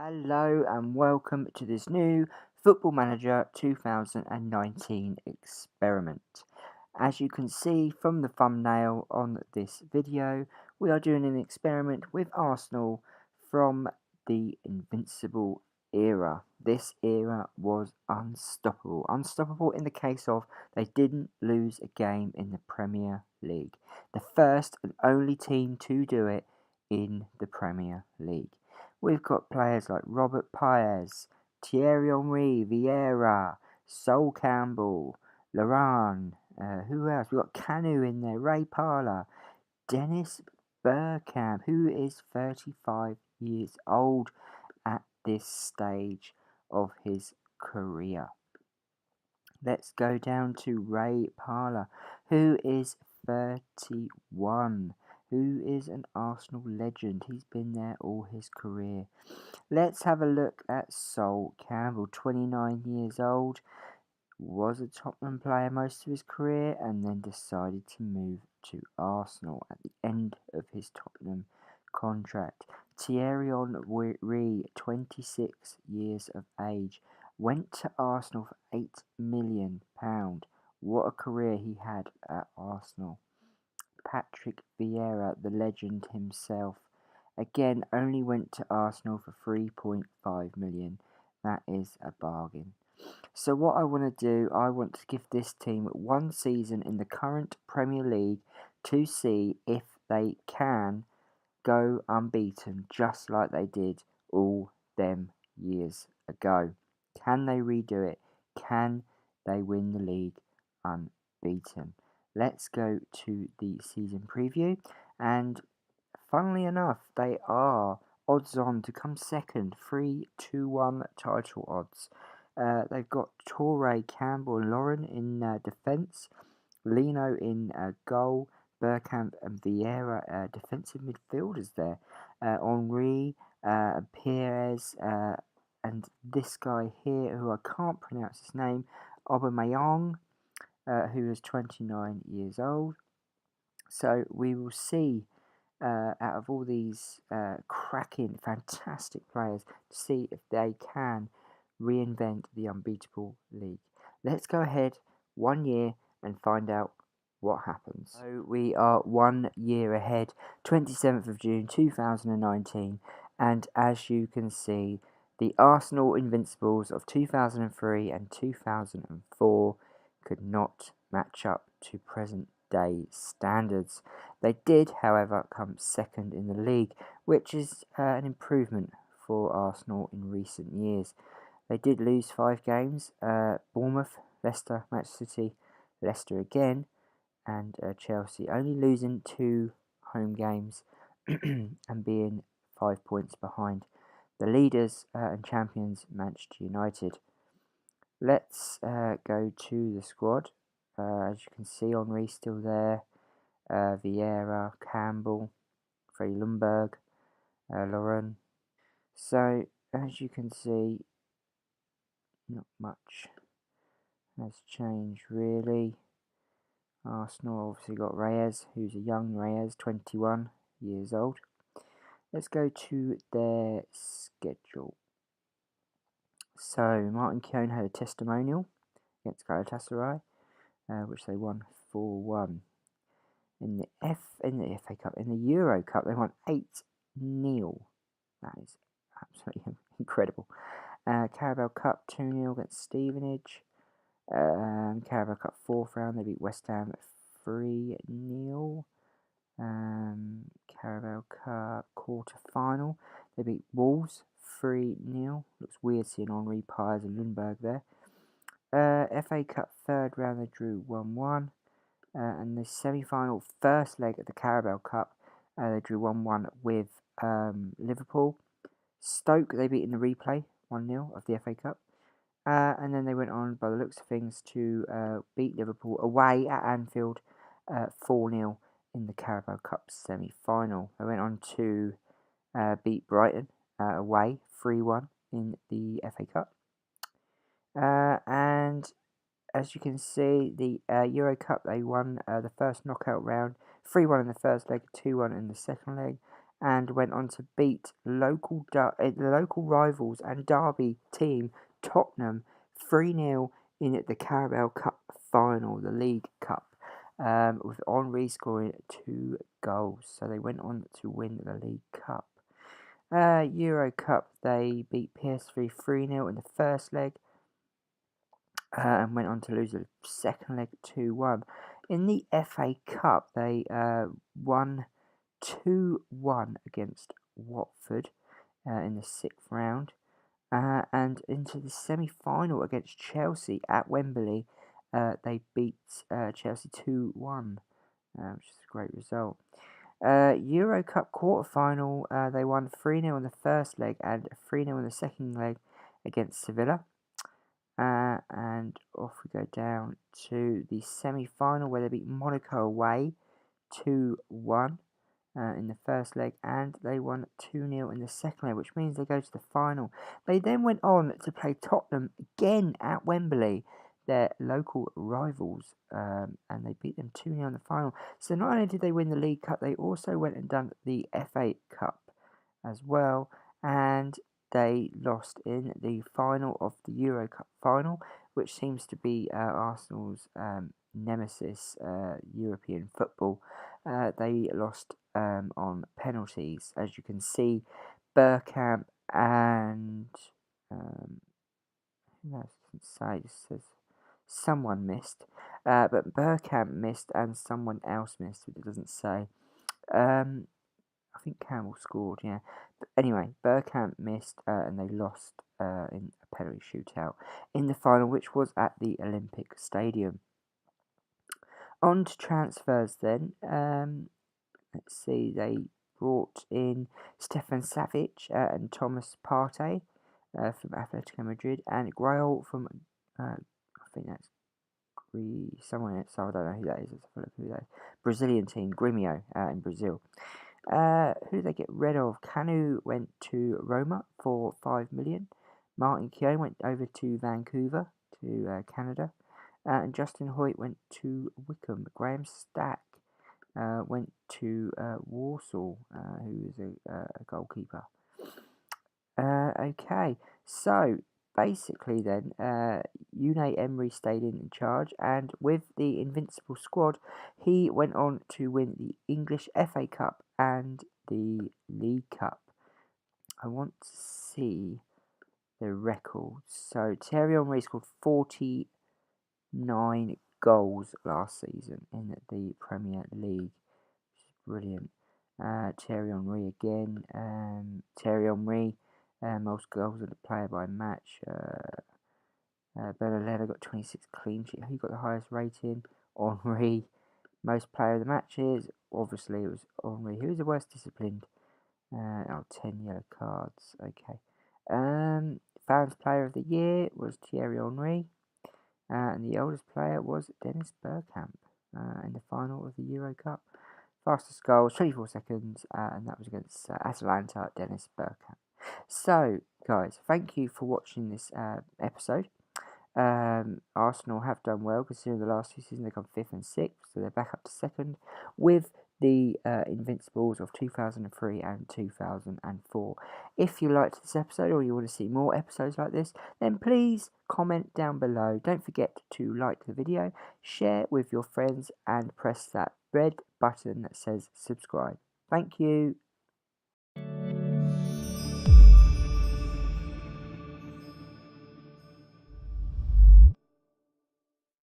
Hello and welcome to this new Football Manager 2019 experiment. As you can see from the thumbnail on this video, we are doing an experiment with Arsenal from the Invincible era. This era was unstoppable. Unstoppable in the case of they didn't lose a game in the Premier League. The first and only team to do it in the Premier League. We've got players like Robert Pires, Thierry Henry, Vieira, Sol Campbell, Laurent, who else? We've got Canu in there, Ray Parlour, Dennis Bergkamp, who is 35 years old at this stage of his career. Let's go down to Ray Parlour, who is 31, who is an Arsenal legend. He's been there all his career. Let's have a look at Sol Campbell, 29 years old, was a Tottenham player most of his career and then decided to move to Arsenal at the end of his Tottenham contract. Thierry Henry, 26 years of age, went to Arsenal for £8 million. What a career he had at Arsenal. Patrick Vieira, the legend himself, again only went to Arsenal for 3.5 million. That is a bargain. So what I want to do, I want to give this team one season in the current Premier League to see if they can go unbeaten just like they did all them years ago. Can they redo it? Can they win the league unbeaten? Let's go to the season preview, and funnily enough, they are odds on to come second, 3-1 title odds. They've got Torre, Campbell and Lauren in defence, Lino in goal, Bergkamp and Vieira defensive midfielders there, Henri, Perez, and this guy here who I can't pronounce his name, Aubameyang, who is 29 years old. So we will see out of all these cracking, fantastic players to see if they can reinvent the unbeatable league. Let's go ahead 1 year and find out what happens. So we are 1 year ahead, 27th of June 2019, and as you can see, the Arsenal Invincibles of 2003 and 2004 could not match up to present day standards. They did, however, come second in the league, which is an improvement for Arsenal in recent years. They did lose 5 games, Bournemouth, Leicester, Manchester City, Leicester again, and Chelsea, only losing 2 home games and being 5 points behind the leaders and champions Manchester United. Let's go to the squad. As you can see, Henri's still there, Vieira, Campbell, Freddie Ljungberg, Lauren. So, as you can see, not much has changed really. Arsenal obviously got Reyes, who's a young Reyes, 21 years old. Let's go to their schedule. So, Martin Keown had a testimonial against Galatasaray, which they won 4-1. In the FA Cup, in the Euro Cup, they won 8-0. That is absolutely incredible. Carabao Cup 2-0 against Stevenage. Carabao Cup 4th round, they beat West Ham 3-0. Carabao Cup quarter final, they beat Wolves 3-0. Looks weird seeing Henri, Pires and Ljungberg there. FA Cup 3rd round, they drew 1-1. And the semi-final first leg of the Carabao Cup, they drew 1-1 with Liverpool. Stoke, they beat in the replay 1-0 of the FA Cup. And then they went on, by the looks of things, to beat Liverpool away at Anfield 4-0 in the Carabao Cup semi-final. They went on to beat Brighton away 3-1 in the FA Cup. And as you can see, the Euro Cup, they won the first knockout round, 3-1 in the first leg, 2-1 in the second leg, and went on to beat the local rivals and derby team Tottenham 3-0 in the Carabao Cup final, the League Cup, with Henry scoring 2 goals. So they went on to win the League Cup. Euro Cup, they beat PSV 3-0 in the first leg, and went on to lose the second leg 2-1. In the FA Cup, they won 2-1 against Watford in the 6th round, and into the semi-final against Chelsea at Wembley. They beat Chelsea 2-1, which is a great result. Euro Cup quarter-final, they won 3-0 in the first leg and 3-0 in the second leg against Sevilla. And off we go down to the semi-final, where they beat Monaco away 2-1 in the first leg, and they won 2-0 in the second leg, which means they go to the final. They then went on to play Tottenham again at Wembley, their local rivals, and they beat them 2-0 in the final. So not only did they win the League Cup, they also went and done the FA Cup as well, and they lost in the final of the Euro Cup final, which seems to be Arsenal's nemesis, European football. They lost on penalties, as you can see. Bergkamp and who else doesn't say? It says someone missed, but Bergkamp missed and someone else missed. It doesn't say. I think Campbell scored, yeah. But anyway, Bergkamp missed and they lost in a penalty shootout in the final, which was at the Olympic Stadium. On to transfers then. Let's see, they brought in Stefan Savic and Thomas Partey from Atletico Madrid, and Grail from, I think that's someone else, so I don't know who that is. Let's have a look who that is. Brazilian team, Grêmio in Brazil. Who did they get rid of? Canu went to Roma for 5 million. Martin Keown went over to Vancouver, to Canada. And Justin Hoyt went to Wickham. Graham Stack went to Warsaw, who is a goalkeeper. Okay, so basically then, Unai Emery stayed in charge, and with the Invincible squad, he went on to win the English FA Cup and the League Cup. I want to see the records. So Thierry Henry scored 49 goals last season in the Premier League, which is brilliant. Thierry Henry again. Thierry Henry, most goals of the player by match. Bernardino got 26 clean sheets. Who got the highest rating? Henry. Most player of the matches, obviously it was Henry. Who was the worst disciplined? 10 yellow cards. Okay. Fans player of the year was Thierry Henry. And the oldest player was Dennis Bergkamp in the final of the Euro Cup. Fastest goal, 24 seconds, and that was against Atalanta, Dennis Bergkamp. So, guys, thank you for watching this episode. Arsenal have done well, considering the last 2 seasons they've gone 5th and 6th, so they're back up to 2nd with the Invincibles of 2003 and 2004. If you liked this episode or you want to see more episodes like this, then please comment down below. Don't forget to like the video, share with your friends, and press that red button that says subscribe. Thank you.